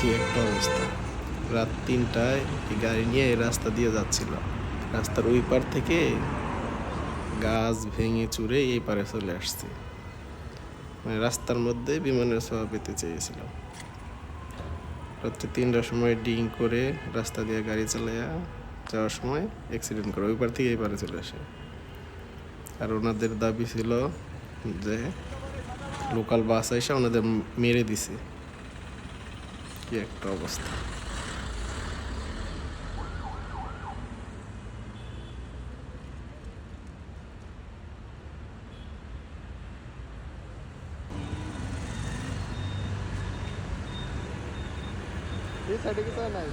কি একটা অবস্থা! রাত ৩টায় এই গাড়ি নিয়ে এই রাস্তা দিয়ে যাচ্ছিল। রাস্তার ওই পার থেকে গাছ ভেঙে চুরে এই পারে চলে আসছে। মানে রাস্তার মধ্যে বিমানের ছোঁয়া পেতে চেয়েছিল। রাত্রে ৩টার সময় ডিং করে রাস্তা দিয়ে গাড়ি চালাইয়া যাওয়ার সময় অ্যাক্সিডেন্ট করে ওই পার থেকে এই পারে চলে আসে। আর ওনাদের দাবি ছিল যে লোকাল বাস এসে ওনাদের মেরে দিছে। কি একটা অবস্থা! এই সাইডে কিছু নাই।